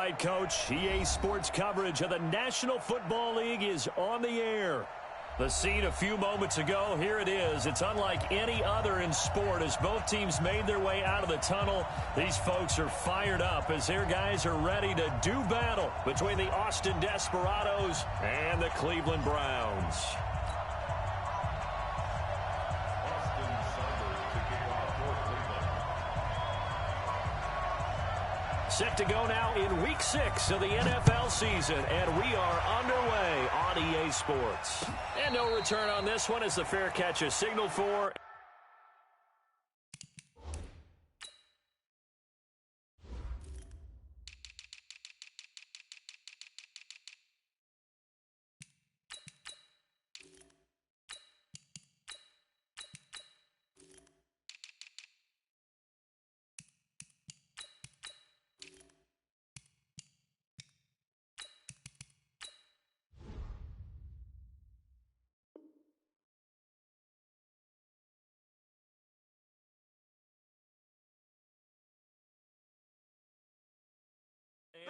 right, Coach. EA Sports coverage of the National Football League is on the air. The scene a few moments ago, here it is. It's unlike any other in sport as both teams made their way out of the tunnel. These folks are fired up as their guys are ready to do battle between the Austin Desperados and the Cleveland Browns. Set to go now in Week 6 of the NFL season, and we are underway on EA Sports. And no return on this one as the fair catch is signaled for.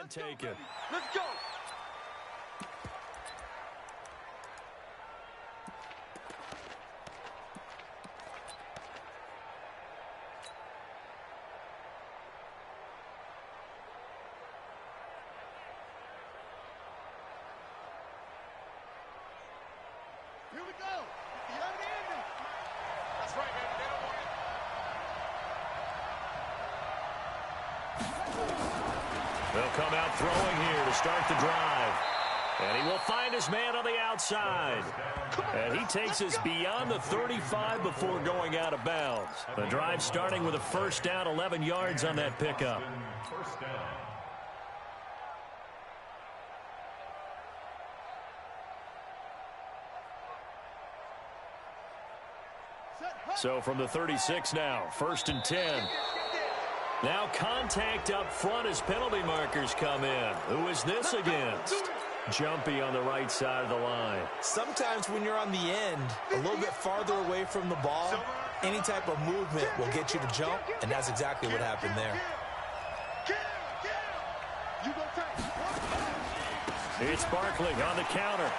And take it. Let's go. Here we go. That's right, baby. They don't want it. They'll come out throwing here to start the drive. And he will find his man on the outside. And he takes us beyond the 35 before going out of bounds. The drive starting with a first down, 11 yards on that pickup. So from the 36 now, 1st and 10. Now contact up front as penalty markers come in. Who is this against? Jumpy on the right side of the line. Sometimes when you're on the end, a little bit farther away from the ball, any type of movement will get you to jump, and that's exactly what happened there. It's Barkley on the counter.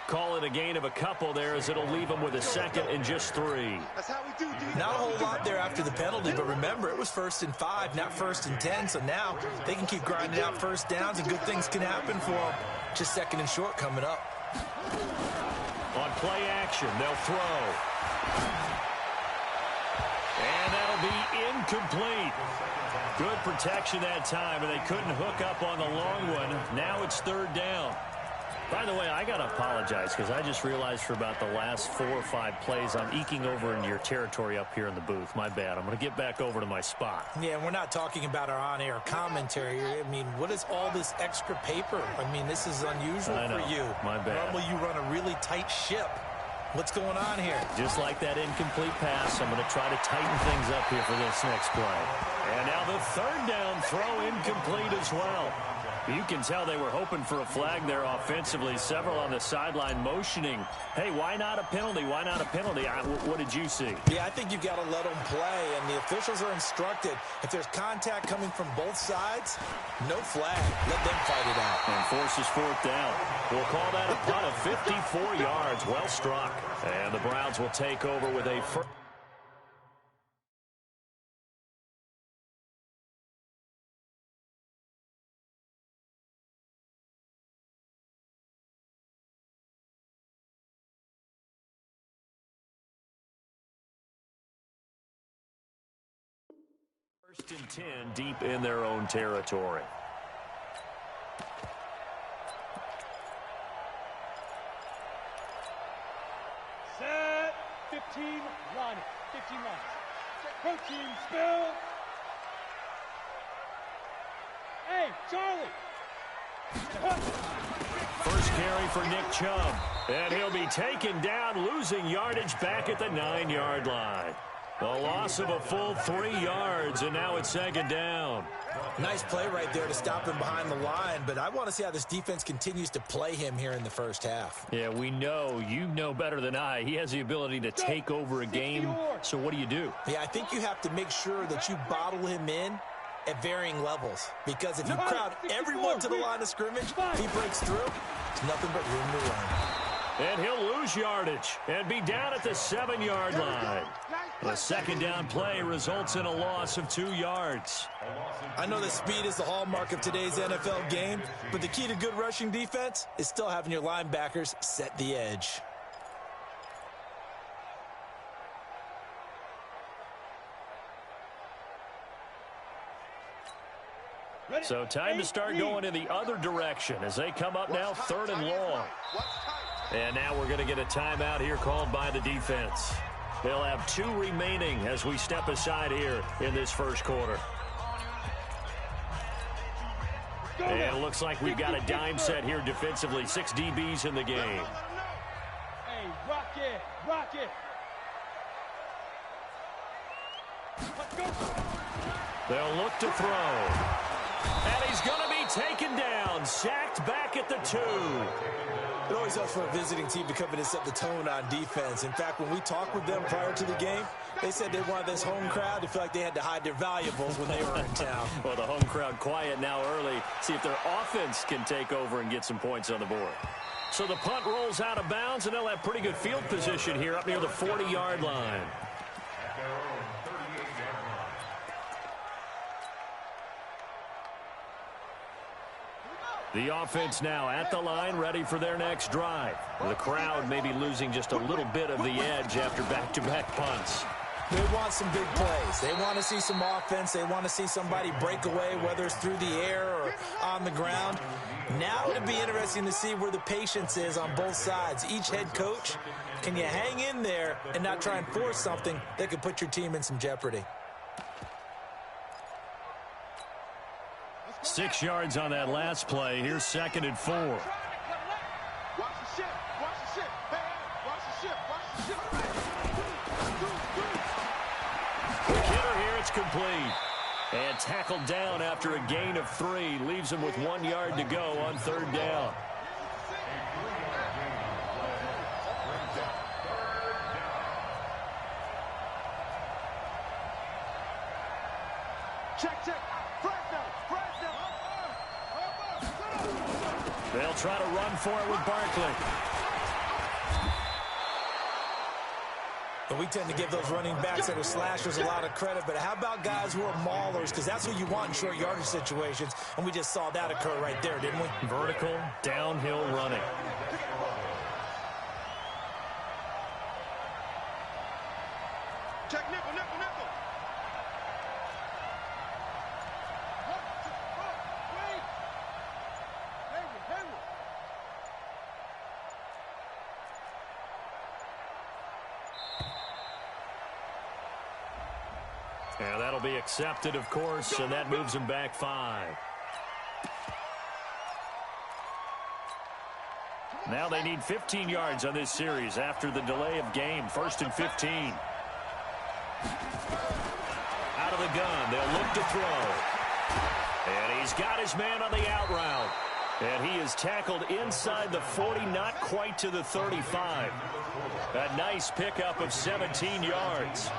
Call it a gain of a couple there as it'll leave him with a 2nd and just 3. Not a whole lot there after the penalty, but remember, it was 1st and 5, not 1st and 10, so now they can keep grinding out first downs and good things can happen for them. Just 2nd and short coming up. On play action, they'll throw. And that'll be incomplete. Good protection that time, and they couldn't hook up on the long one. Now it's 3rd down. By the way, I got to apologize because I just realized for about the last 4 or 5 plays, I'm eking over into your territory up here in the booth. My bad. I'm going to get back over to my spot. Yeah, we're not talking about our on-air commentary. I mean, what is all this extra paper? I mean, this is unusual for you. My bad. Normally you run a really tight ship. What's going on here? Just like that incomplete pass, I'm going to try to tighten things up here for this next play. And now the 3rd down throw incomplete as well. You can tell they were hoping for a flag there offensively. Several on the sideline motioning, hey, why not a penalty? Why not a penalty? What did you see? Yeah, I think you got to let them play, and the officials are instructed. If there's contact coming from both sides, no flag. Let them fight it out. And forces 4th down. We'll call that a punt of 54 yards. Well struck. And the Browns will take over with a first. First and 10 deep in their own territory. Set. 15 line. 15 lines. Protein spill. Hey, Charlie. First carry for Nick Chubb. And he'll be taken down, losing yardage back at the 9-yard line. The loss of a full 3 yards, and now it's 2nd down. Nice play right there to stop him behind the line, but I want to see how this defense continues to play him here in the first half. Yeah, we know. You know better than I. He has the ability to take over a game, so what do you do? Yeah, I think you have to make sure that you bottle him in at varying levels. Because if you crowd everyone to the line of scrimmage, if he breaks through, there's nothing but room to run. And he'll lose yardage and be down at the 7-yard line. The second down play results in a loss of 2 yards. I know that speed is the hallmark of today's NFL game, but the key to good rushing defense is still having your linebackers set the edge. So time to start going in the other direction as they come up now 3rd and long. And now we're going to get a timeout here called by the defense. They'll have 2 remaining as we step aside here in this first quarter. And it looks like we've got a dime set here defensively. 6 DBs in the game. Hey, rock it, rock it. Let's go. They'll look to throw. And he's going to be taken down, sacked back at the 2. It always helps for a visiting team to come in and set the tone on defense. In fact, when we talked with them prior to the game, they said they wanted this home crowd to feel like they had to hide their valuables when they were in town. Well, the home crowd quiet now early. See if their offense can take over and get some points on the board. So the punt rolls out of bounds, and they'll have pretty good field position here up near the 40-yard line. The offense now at the line, ready for their next drive. The crowd may be losing just a little bit of the edge after back-to-back punts. They want some big plays. They want to see some offense. They want to see somebody break away, whether it's through the air or on the ground. Now it'll be interesting to see where the patience is on both sides. Each head coach, can you hang in there and not try and force something that could put your team in some jeopardy? 6 yards on that last play. Here's 2nd and 4. Watch the ship, watch the ship. Hey, watch the ship, watch the ship. The hitter here, it's complete. And tackled down after a gain of 3. Leaves him with 1 yard to go on 3rd down. Check. They'll try to run for it with Barkley. And we tend to give those running backs that are slashers a lot of credit, but how about guys who are maulers? Because that's who you want in short yardage situations, and we just saw that occur right there, didn't we? Vertical, downhill running. Check nickel. And that'll be accepted, of course, and that moves him back 5. Now they need 15 yards on this series after the delay of game. 1st and 15. Out of the gun, they'll look to throw. And he's got his man on the out route. And he is tackled inside the 40, not quite to the 35. A nice pickup of 17 yards.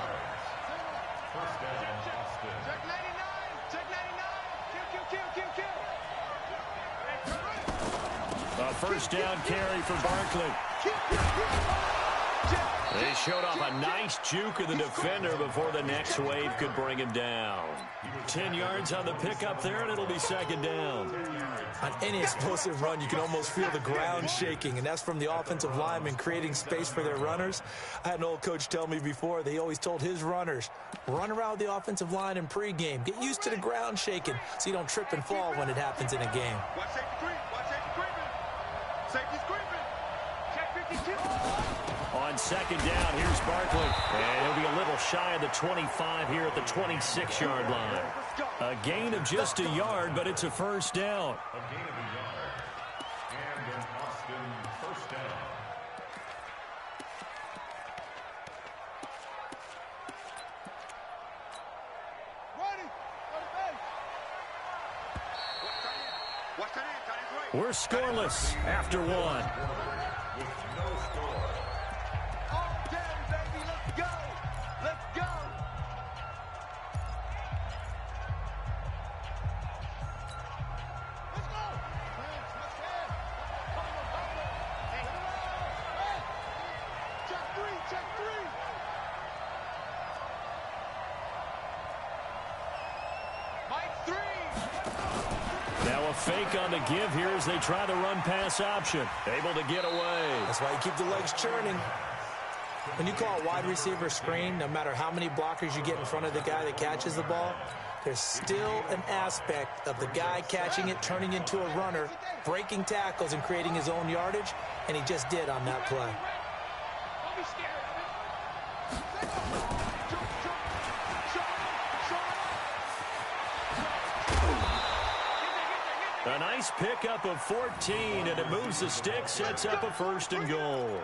A 1st down carry for Barkley. They showed off a nice juke of the defender before the next wave could bring him down. 10 yards on the pickup there, and it'll be 2nd down. On any explosive run, you can almost feel the ground shaking, and that's from the offensive linemen creating space for their runners. I had an old coach tell me before, they always told his runners, run around the offensive line in pregame. Get used to the ground shaking so you don't trip and fall when it happens in a game. Watch safety creep. Watch safety creeping. Safety's creeping. Check 52. On 2nd down, here's Barkley. And he'll be a little shy of the 25 here at the 26-yard line. A gain of just a yard, but it's a 1st down. A gain of a yard. And an Austin 1st down. Ready. Watch that in. We're scoreless after 1. With no score. All day, baby. Let's go. Let's go. fake on the give here as they try the run-pass option. Able to get away. That's why you keep the legs churning. When you call a wide receiver screen, no matter how many blockers you get in front of the guy that catches the ball, there's still an aspect of the guy catching it, turning into a runner, breaking tackles and creating his own yardage, and he just did on that play. A nice pickup of 14, and it moves the stick, sets up a 1st and goal.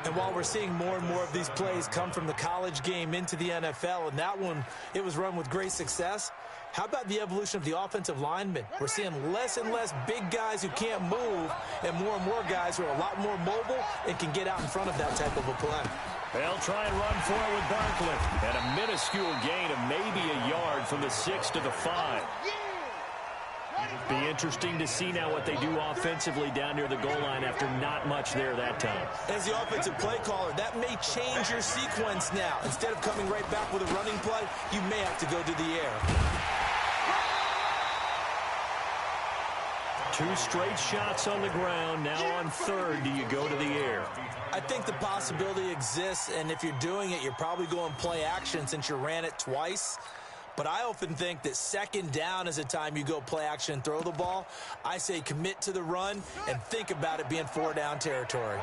And while we're seeing more and more of these plays come from the college game into the NFL, and that one, it was run with great success, how about the evolution of the offensive linemen? We're seeing less and less big guys who can't move, and more guys who are a lot more mobile and can get out in front of that type of a play. They'll try and run for it with Barkley. And a minuscule gain of maybe a yard from the 6 to the 5. Be interesting to see now what they do offensively down near the goal line after not much there that time. As the offensive play caller, that may change your sequence now. Instead of coming right back with a running play, you may have to go to the air. 2 straight shots on the ground. Now on 3rd, do you go to the air? I think the possibility exists, and if you're doing it, you're probably going play action since you ran it twice. But I often think that 2nd down is a time you go play action and throw the ball. I say commit to the run and think about it being 4-down territory.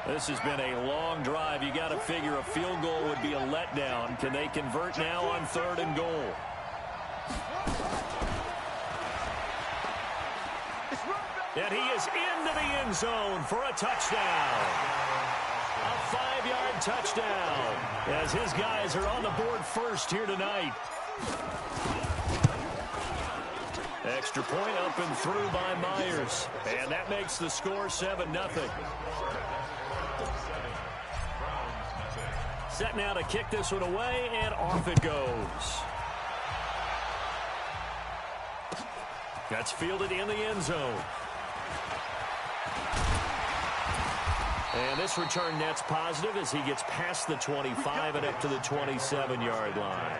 This has been a long drive. You got to figure a field goal would be a letdown. Can they convert now on 3rd and goal? And he is into the end zone for a touchdown. A 5-yard touchdown as his guys are on the board first here tonight. Extra point up and through by Myers. And that makes the score 7-0. Set now to kick this one away, and off it goes. That's fielded in the end zone. And this return net's positive as he gets past the 25 and up to the 27-yard line.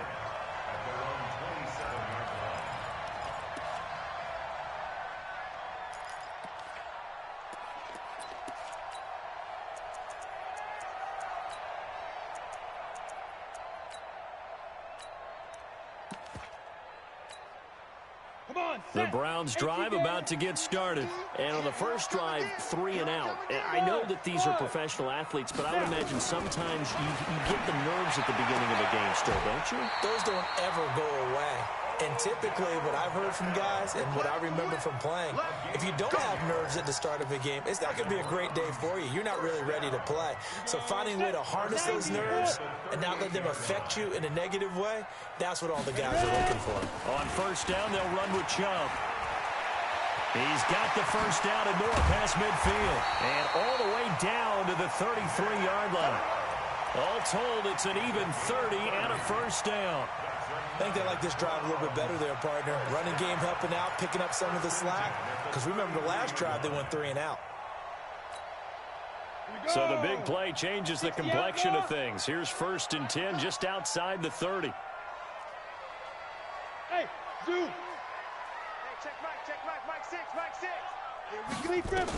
The Browns drive about to get started. And on the first drive, 3 and out. And I know that these are professional athletes, but I would imagine sometimes you get the nerves at the beginning of a game still, don't you? Those don't ever go away. And typically what I've heard from guys and what I remember from playing, if you don't have nerves at the start of a game, it's not going to be a great day for you. You're not really ready to play. So finding a way to harness those nerves and not let them affect you in a negative way, that's what all the guys are looking for. On 1st down, they'll run with Chubb. He's got the 1st down and more past midfield. And all the way down to the 33-yard line. All told, it's an even 30 and a 1st down. I think they like this drive a little bit better there, partner. Running game helping out, picking up some of the slack. Because remember the last drive, they went 3 and out. So the big play changes the complexion of things. Here's 1st and 10 just outside the 30. Hey, zoom. Hey, check Mike 6. Yeah, we grip.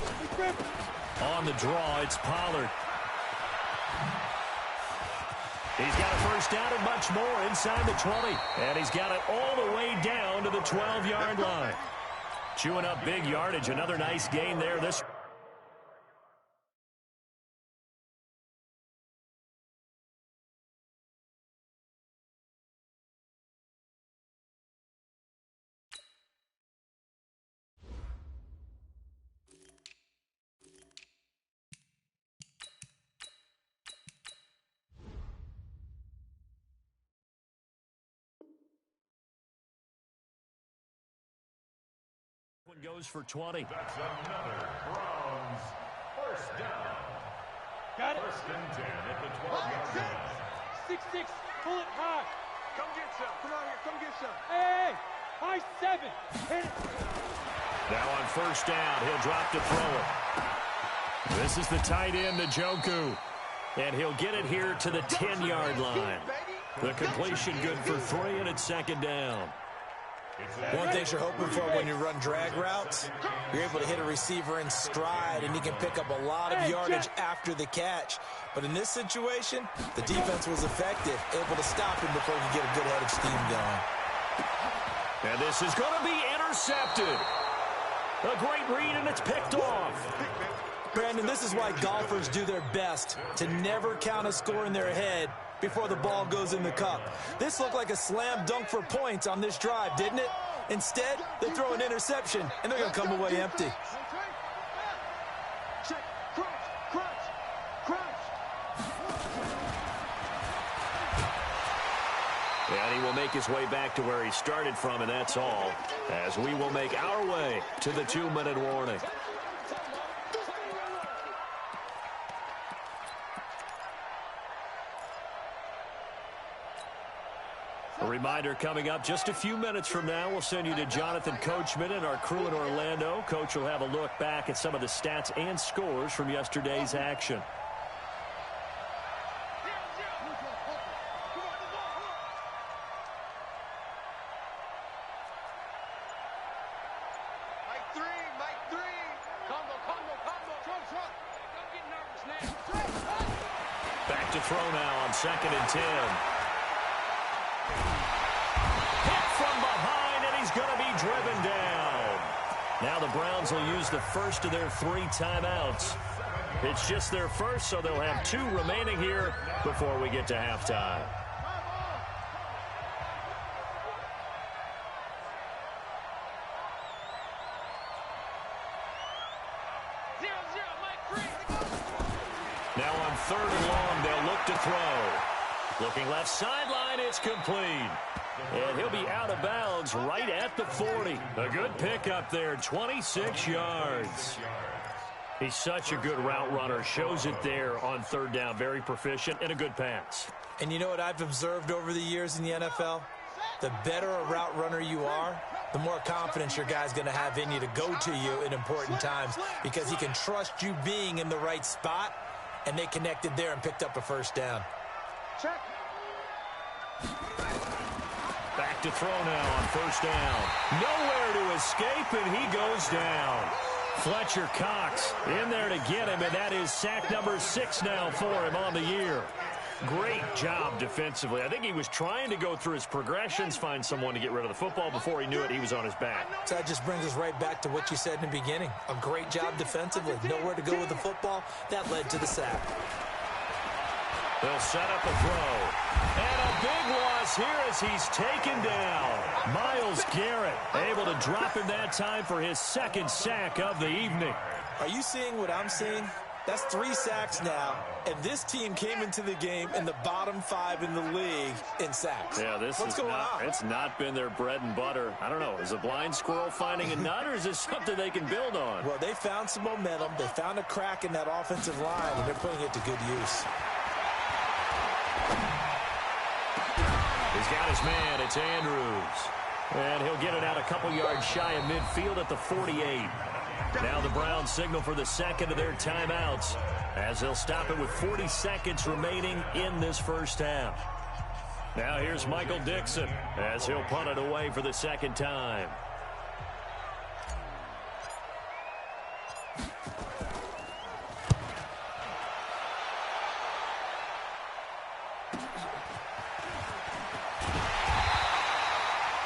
On the draw, it's Pollard. He's got a 1st down and much more inside the 20. And he's got it all the way down to the 12-yard line. Chewing up big yardage. Another nice gain there. This one goes for 20. That's another Browns 1st down. Got it. 1st and 10 at the 12-yard line. 6-6. Pull it high. Come get some. Come on here. Come get some. Hey. High 7. Hit it. Now on 1st down, he'll drop to throw it. This is the tight end, Njoku. And he'll get it here to the 10-yard line. The completion good for 3, and it's 2nd down. One thing you're hoping for when you run drag routes, you're able to hit a receiver in stride, and he can pick up a lot of yardage after the catch. But in this situation, the defense was effective, able to stop him before he could get a good head of steam going. And this is going to be intercepted. A great read, and it's picked off. Brandon, this is why golfers do their best to never count a score in their head before the ball goes in the cup. This looked like a slam dunk for points on this drive, didn't it? Instead, they throw an interception, and they're going to come away empty. And he will make his way back to where he started from, and that's all, as we will make our way to the 2-minute warning. A reminder coming up just a few minutes from now, we'll send you to Jonathan Coachman and our crew in Orlando. Coach will have a look back at some of the stats and scores from yesterday's action. Back to throw now on 2nd and 10. Hit from behind, and he's going to be driven down. Now the Browns will use the first of their 3 timeouts. It's just their first, so they'll have 2 remaining here before we get to halftime. Now on 3rd and long, they'll look to throw. Looking left sideline, it's complete. And he'll be out of bounds right at the 40. A good pickup there, 26 yards. He's such a good route runner. Shows it there on 3rd down. Very proficient and a good pass. And you know what I've observed over the years in the NFL? The better a route runner you are, the more confidence your guy's going to have in you to go to you in important times, because he can trust you being in the right spot, and they connected there and picked up a 1st down. Check. Back to throw now on 1st down. Nowhere to escape, and he goes down. Fletcher Cox in there to get him, and that is sack number 6 now for him on the year. Great job defensively. I think he was trying to go through his progressions, find someone to get rid of the football. Before he knew it, he was on his back. So that just brings us right back to what you said in the beginning. A great job defensively. Nowhere to go with the football. That led to the sack. They'll set up a throw. And a big loss here as he's taken down. Myles Garrett able to drop him that time for his 2nd sack of the evening. Are you seeing what I'm seeing? That's 3 sacks now, and this team came into the game in the bottom 5 in the league in sacks. Yeah, What's going on? It's not been their bread and butter. I don't know. Is a blind squirrel finding a nut, or is this something they can build on? Well, they found some momentum. They found a crack in that offensive line, and they're putting it to good use. He's got his man. It's Andrews. And he'll get it out a couple yards shy of midfield at the 48. Now the Browns signal for the 2nd of their timeouts, as they'll stop it with 40 seconds remaining in this 1st half. Now here's Michael Dixon as he'll punt it away for the 2nd time.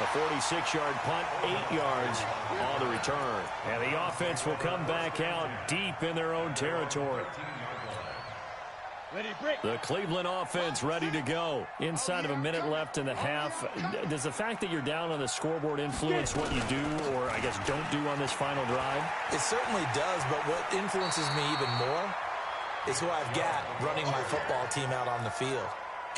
A 46-yard punt, 8 yards on the return. And the offense will come back out deep in their own territory. The Cleveland offense ready to go. Inside of a minute left in the half. Does the fact that you're down on the scoreboard influence what you do, or I guess don't do on this final drive? It certainly does, but what influences me even more is who I've got running my football team out on the field.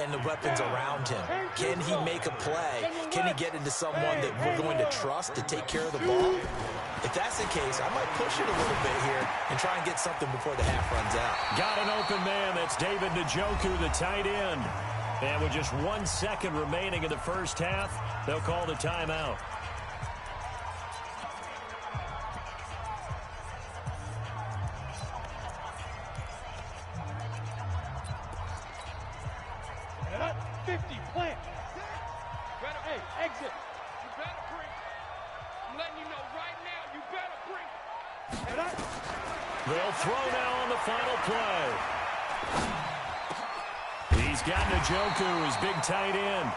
And the weapons around him. Can he make a play? Can he get into someone that we're going to trust to take care of the ball? If that's the case, I might push it a little bit here and try and get something before the half runs out. Got an open man. That's David Njoku, the tight end. And with just 1 second remaining in the 1st half, they'll call the timeout. I'm letting you know right now, you better bring. They'll throw now on the final play. He's got Njoku, his big tight end.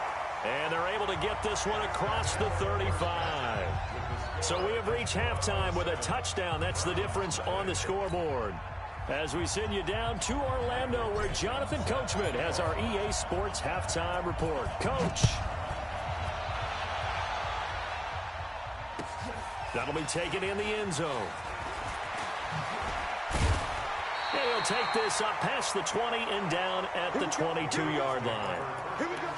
And they're able to get this one across the 35. So we have reached halftime with a touchdown. That's the difference on the scoreboard. As we send you down to Orlando, where Jonathan Coachman has our EA Sports halftime report. Coach. That'll be taken in the end zone. And he'll take this up past the 20 and down at the 22-yard line. Here we go.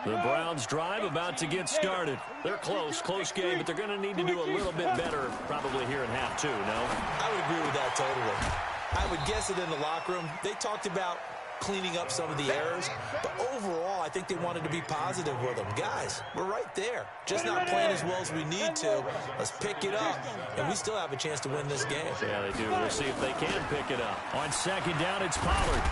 The Browns drive about to get started. They're close game, but they're going to need to do a little bit better probably here in half two, no? I would agree with that totally. I would guess it in the locker room. They talked about cleaning up some of the errors, but overall, I think they wanted to be positive with them. Guys, we're right there. Just not playing as well as we need to. Let's pick it up, and we still have a chance to win this game. Yeah, they do. We'll see if they can pick it up. On second down, it's Pollard.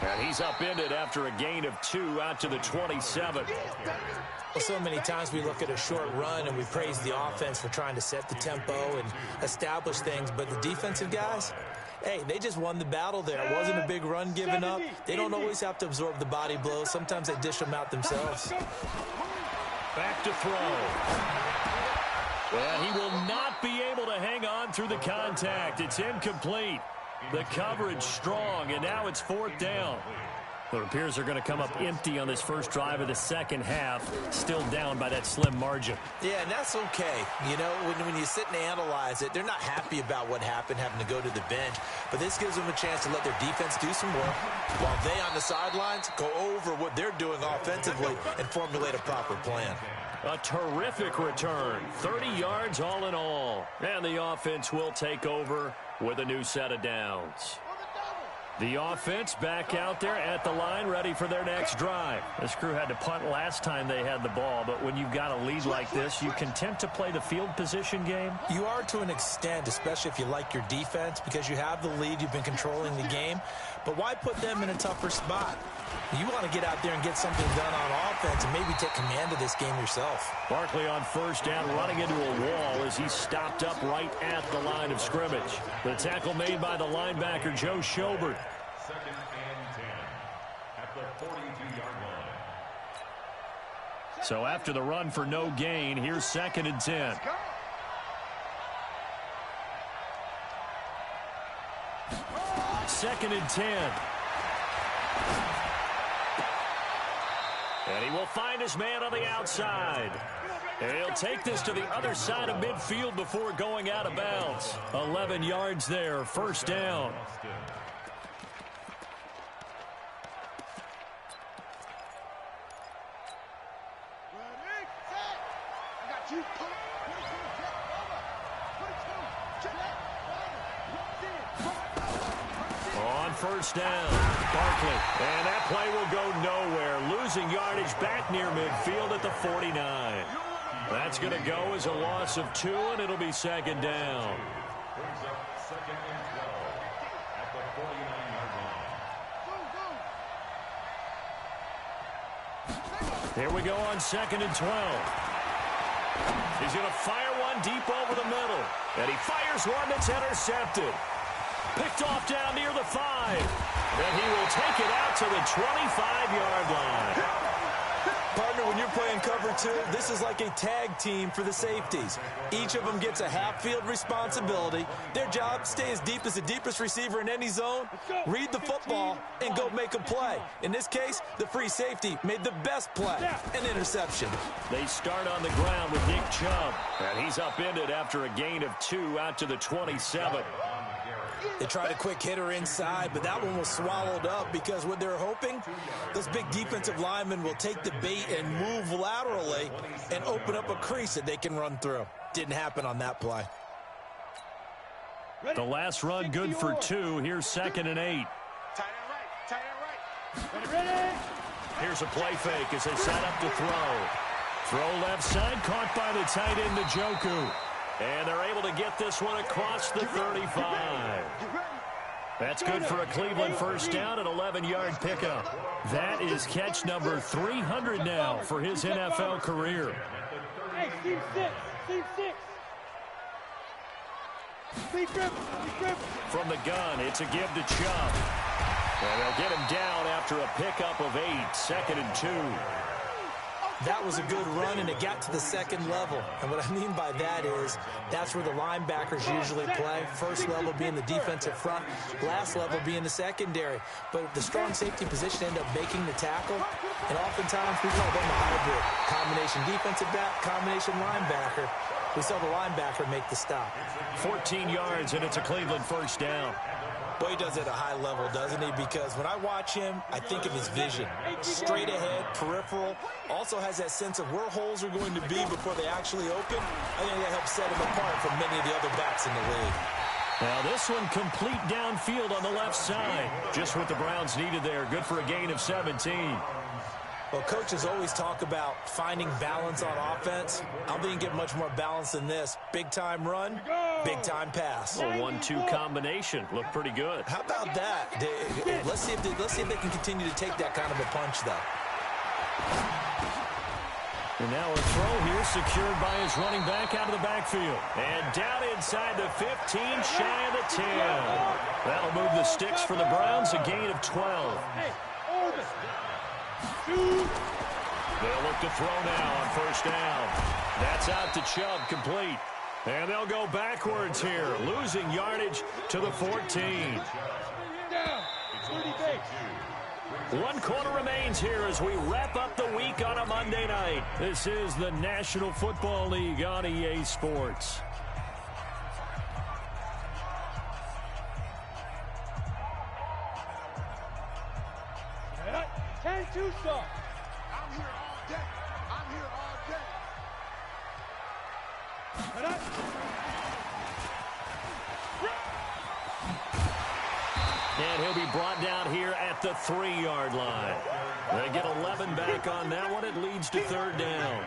And he's upended after a gain of 2 out to the 27. Well, so many times we look at a short run and we praise the offense for trying to set the tempo and establish things, but the defensive guys, hey, they just won the battle there. It wasn't a big run given up. They don't always have to absorb the body blows. Sometimes they dish them out themselves. Back to throw. Well, he will not be able to hang on through the contact. It's incomplete. The coverage strong, and now it's fourth down. It appears they're going to come up empty on this first drive of the second half, still down by that slim margin. Yeah, and that's okay. You know, when you sit and analyze it, they're not happy about what happened, having to go to the bench. But this gives them a chance to let their defense do some work while they on the sidelines go over what they're doing offensively and formulate a proper plan. A terrific return, 30 yards all in all. And the offense will take over with a new set of downs. The offense back out there at the line, ready for their next drive. This crew had to punt last time they had the ball, but when you've got a lead like this, you content to play the field position game? You are to an extent, especially if you like your defense, because you have the lead, you've been controlling the game. But why put them in a tougher spot? You want to get out there and get something done on offense and maybe take command of this game yourself. Barkley on first down, running into a wall as he stopped up right at the line of scrimmage. The tackle made by the linebacker, Joe Schobert. Second and 10 at the 42-yard line. So after the run for no gain, here's second and 10. Second and 10. And he will find his man on the outside. And he'll take this to the other side of midfield before going out of bounds. 11 yards there, first down. On first down, Barkley. And that play will go nowhere. Losing yardage back near midfield at the 49. That's going to go as a loss of 2, and it'll be second down. Brings up second and 12 at the 49-yard line. Here we go on second and 12. He's going to fire one deep over the middle. And he fires one that's intercepted. Picked off down near the 5. And he will take it out to the 25-yard line. Partner, when you're playing cover 2, this is like a tag team for the safeties. Each of them gets a half-field responsibility. Their job, stay as deep as the deepest receiver in any zone, read the football, and go make a play. In this case, the free safety made the best play, an interception. They start on the ground with Nick Chubb. And he's upended after a gain of 2 out to the 27. They tried a quick hitter inside, but that one was swallowed up because what they're hoping, those big defensive linemen will take the bait and move laterally and open up a crease that they can run through. Didn't happen on that play. The last run good for 2. Here's second and 8. Tight end right. Ready. Here's a play fake as they set up to throw. Throw left side, caught by the tight end, Njoku. And they're able to get this one across the 35. That's good for a Cleveland first down and 11-yard pickup. That is catch number 300 now for his NFL career. Hey, team six. From the gun, it's a give to Chubb. And they'll get him down after a pickup of 8, 2nd and 2. That was a good run, and it got to the second level. And what I mean by that is that's where the linebackers usually play. First level being the defensive front, last level being the secondary. But the strong safety position ended up making the tackle, and oftentimes we call them a hybrid. Combination defensive back, combination linebacker. We saw the linebacker make the stop. 14 yards, and it's a Cleveland first down. Boy, he does it at a high level, doesn't he? Because when I watch him, I think of his vision. Straight ahead, peripheral. Also has that sense of where holes are going to be before they actually open. I think that helps set him apart from many of the other backs in the league. Now this one complete downfield on the left side. Just what the Browns needed there. Good for a gain of 17. Well, coaches always talk about finding balance on offense. I don't think you get much more balance than this. Big-time run, big-time pass. A 1-2 combination. Looked pretty good. How about that? Let's see if they can continue to take that kind of a punch, though. And now a throw here secured by his running back out of the backfield. And down inside the 15, shy of the 10. That'll move the sticks for the Browns, a gain of 12. They'll look to throw now on first down. That's out to Chubb, complete. And they'll go backwards here, losing yardage to the 14. 1 quarter remains here as we wrap up the week on a Monday night. This is the National Football League on EA Sports. Tucson. I'm here all day. And he'll be brought down here at the 3-yard line. They get 11 back on that one. It leads to 3rd down.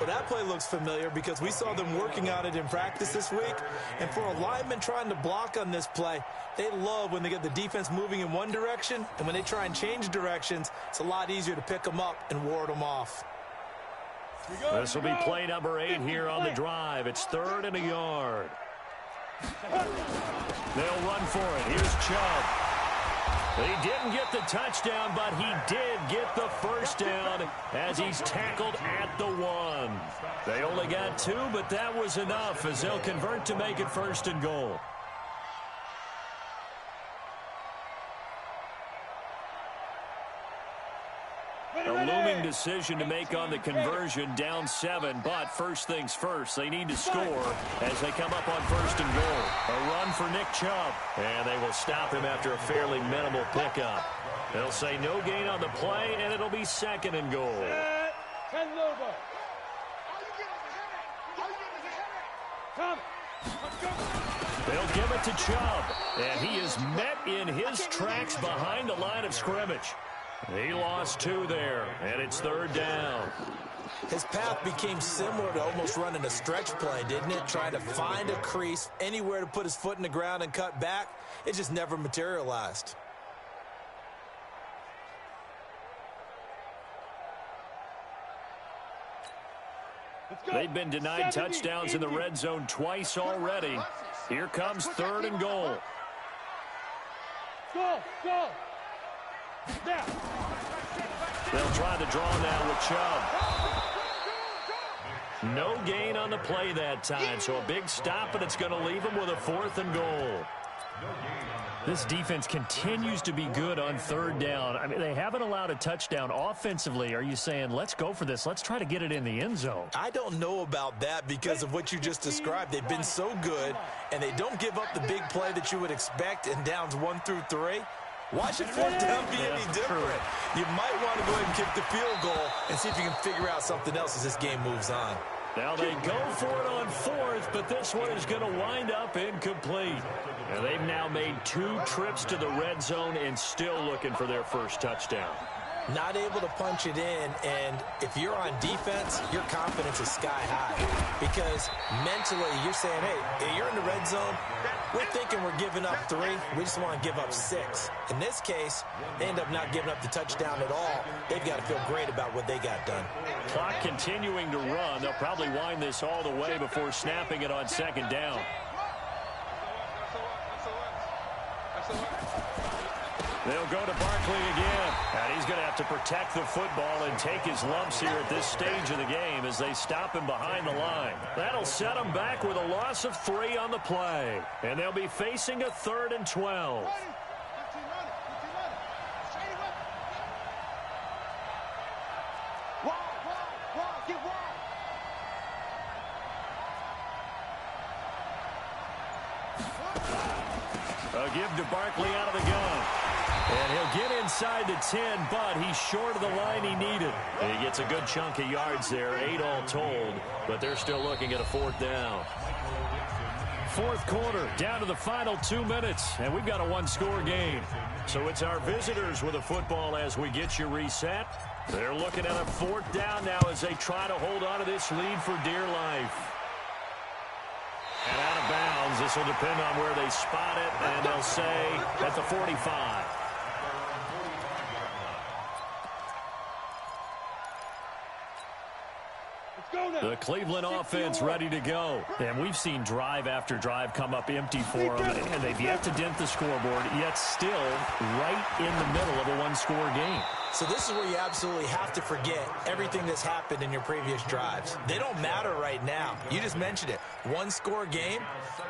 Well, that play looks familiar because we saw them working on it in practice this week. And for a lineman trying to block on this play, they love when they get the defense moving in one direction. And when they try and change directions, it's a lot easier to pick them up and ward them off. This will be play number 8 here on the drive. It's 3rd and a yard. They'll run for it. Here's Chubb. He didn't get the touchdown, but he did get the first down as he's tackled at the 1. They only got 2, but that was enough as they'll convert to make it 1st and goal. A looming decision to make on the conversion, down 7, but first things first, they need to score as they come up on 1st and goal. A run for Nick Chubb, and they will stop him after a fairly minimal pickup. They'll say no gain on the play, and it'll be 2nd and goal. They'll give it to Chubb, and he is met in his tracks behind the line of scrimmage. He lost 2 there, and it's 3rd down. His path became similar to almost running a stretch play, didn't it? Trying to find a crease, anywhere to put his foot in the ground and cut back. It just never materialized. They've been denied touchdowns in the red zone twice already. Here comes 3rd and goal. Go! They'll try the draw now with Chubb. No gain on the play that time, so a big stop, and it's going to leave them with a 4th and goal. This defense continues to be good on 3rd down. I mean, they haven't allowed a touchdown offensively. Are you saying, let's go for this? Let's try to get it in the end zone. I don't know about that because of what you just described. They've been so good, and they don't give up the big play that you would expect in downs 1 through 3. Why should 4th down be any different? You might want to go ahead and kick the field goal and see if you can figure out something else as this game moves on. Now they go for it on 4th, but this one is going to wind up incomplete. And they've now made 2 trips to the red zone and still looking for their first touchdown. not able to punch it in, and if you're on defense, your confidence is sky high because mentally you're saying, hey, you're in the red zone, we're thinking we're giving up 3, we just want to give up 6. In this case, they end up not giving up the touchdown at all. They've got to feel great about what they got done. Clock continuing to run. They'll probably wind this all the way before snapping it on second down. They'll go to Barkley again. And he's going to have to protect the football and take his lumps here at this stage of the game as they stop him behind the line. That'll set him back with a loss of 3 on the play. And they'll be facing a 3rd and 12. A give to Barkley out of the gun. And he'll get inside the 10, but he's short of the line he needed. And he gets a good chunk of yards there, 8 all told, but they're still looking at a 4th down. 4th quarter, down to the final 2 minutes, and we've got a 1-score game. So it's our visitors with the football as we get you reset. They're looking at a 4th down now as they try to hold on to this lead for dear life. And out of bounds, this will depend on where they spot it, and they'll say at the 45. The Cleveland offense ready to go. And we've seen drive after drive come up empty for them, and they've yet to dent the scoreboard, yet still right in the middle of a 1-score game. So this is where you absolutely have to forget everything that's happened in your previous drives. They don't matter right now. You just mentioned it. 1-score game.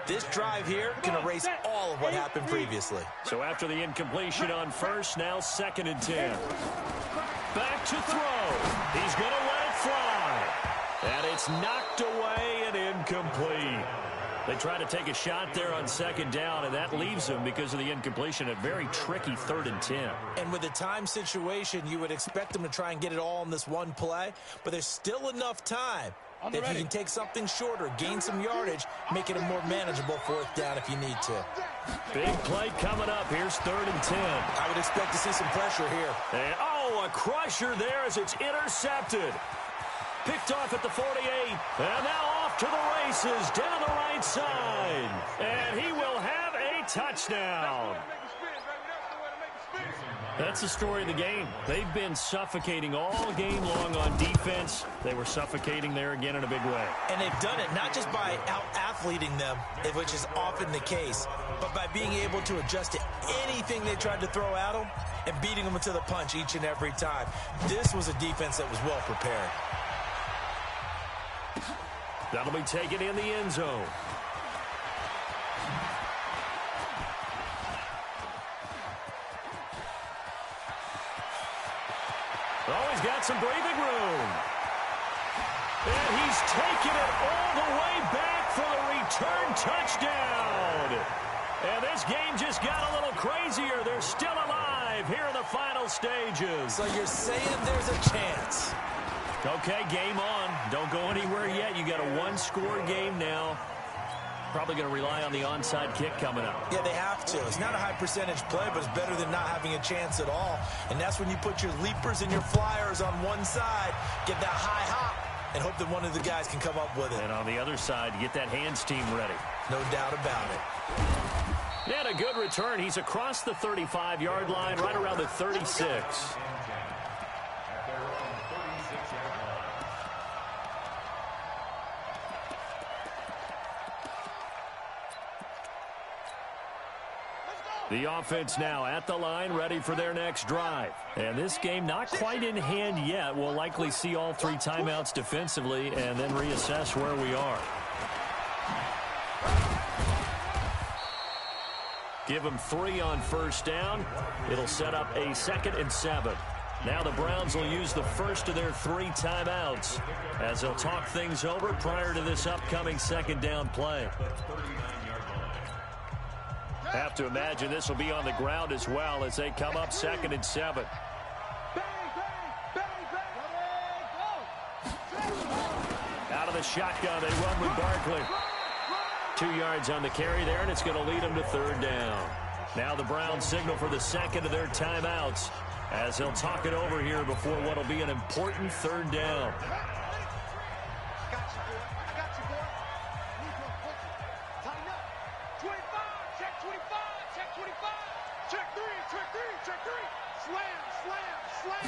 This drive here can erase all of what happened previously. So after the incompletion on first, now 2nd and 10. Back to throw. He's going to let it fly. And it's knocked away and incomplete. They try to take a shot there on 2nd down, and that leaves them, because of the incompletion, a very tricky 3rd and 10. And with the time situation, you would expect them to try and get it all in this one play, but there's still enough time. If you can take something shorter, gain some yardage, make it a more manageable 4th down if you need to. Big play coming up. Here's 3rd and 10. I would expect to see some pressure here. And, a crusher there as it's intercepted. Picked off at the 48, and now off to the races down the right side. And he will have a touchdown. That's the story of the game. They've been suffocating all game long on defense. They were suffocating there again in a big way. And they've done it not just by out-athleting them, which is often the case, but by being able to adjust to anything they tried to throw at them and beating them to the punch each and every time. This was a defense that was well prepared. That'll be taken in the end zone. Oh, he's got some breathing room. And he's taken it all the way back for the return touchdown. And this game just got a little crazier. They're still alive here in the final stages. So you're saying there's a chance? Okay, game on. Don't go anywhere yet. You got a 1-score game now. Probably going to rely on the onside kick coming up. Yeah, they have to. It's not a high percentage play, but it's better than not having a chance at all. And that's when you put your leapers and your flyers on one side, get that high hop, and hope that one of the guys can come up with it. And on the other side, get that hands team ready. No doubt about it. And a good return. He's across the 35-yard line, right around the 36. The offense now at the line, ready for their next drive. And this game not quite in hand yet. We'll likely see all 3 timeouts defensively and then reassess where we are. Give them 3 on first down. It'll set up a 2nd and 7. Now the Browns will use the first of their 3 timeouts as they'll talk things over prior to this upcoming 2nd down play. Have to imagine this will be on the ground as well as they come up 2nd and 7. Out of the shotgun, they run with Barkley. 2 yards on the carry there, and it's going to lead them to 3rd down. Now the Browns signal for the 2nd of their timeouts as they'll talk it over here before what will be an important third down. Slam.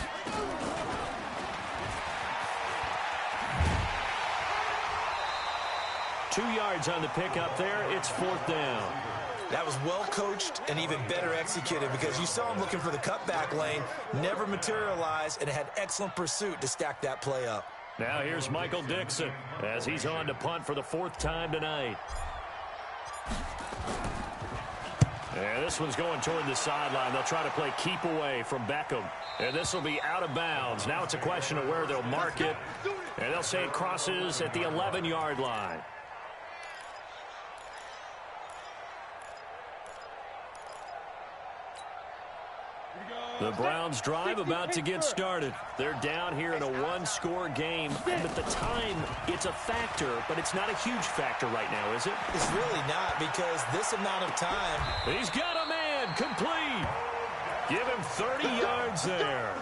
2 yards on the pickup there. It's 4th down. That was well coached and even better executed because you saw him looking for the cutback lane, never materialized, and had excellent pursuit to stack that play up. Now here's Michael Dixon as he's on to punt for the 4th time tonight. And this one's going toward the sideline. They'll try to play keep away from Beckham. And this will be out of bounds. Now it's a question of where they'll mark it. And they'll say it crosses at the 11-yard line. The Browns drive about to get started. They're down here in a one-score game. And at the time, it's a factor, but it's not a huge factor right now, is it? It's really not because this amount of time. He's got a man complete. Give him 30 yards there.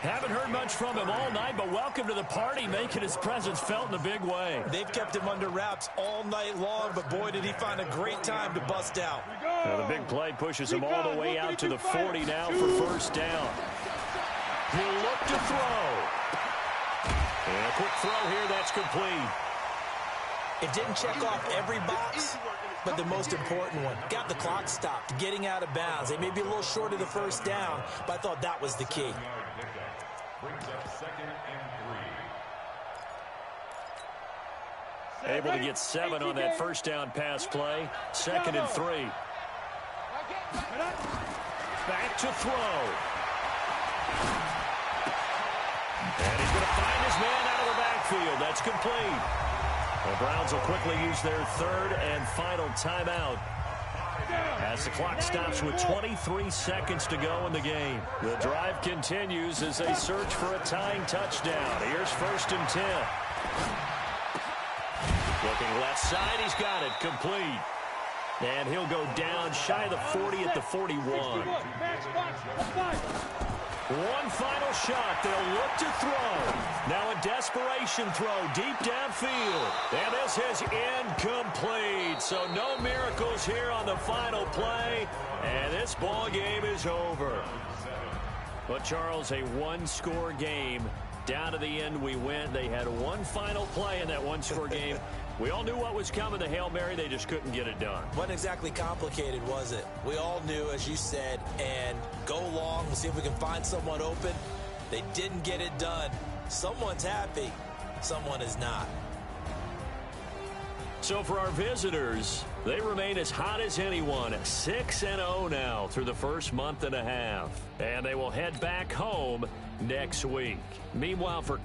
Haven't heard much from him all night, but welcome to the party, making his presence felt in a big way. They've kept him under wraps all night long, but boy, did he find a great time to bust out. Now the big play pushes him all the way out to the 40 now for 1st down. He'll look to throw. And a quick throw here, that's complete. It didn't check off every box, but the most important one. Got the clock stopped, getting out of bounds. They may be a little short of the 1st down, but I thought that was the key. Brings up 2nd and 3. Able to get 7 on that 1st down pass play. 2nd and 3. Back to throw. And he's going to find his man out of the backfield. That's complete. The Browns will quickly use their 3rd and final timeout as the clock stops with 23 seconds to go in the game. The drive continues as they search for a tying touchdown. Here's 1st and 10. Looking left side, he's got it, complete. And he'll go down shy of the 40 at the 41. One final shot. They'll look to throw. Now a desperation throw deep downfield. And this is incomplete. So no miracles here on the final play. And this ball game is over. But, Charles, a one-score game. Down to the end we went. They had one final play in that one-score game. We all knew what was coming, the Hail Mary. They just couldn't get it done. Wasn't exactly complicated, was it? We all knew, as you said, and go long and see if we can find someone open. They didn't get it done. Someone's happy. Someone is not. So for our visitors, they remain as hot as anyone, 6-0 now through the first month and a half. And they will head back home next week. Meanwhile, for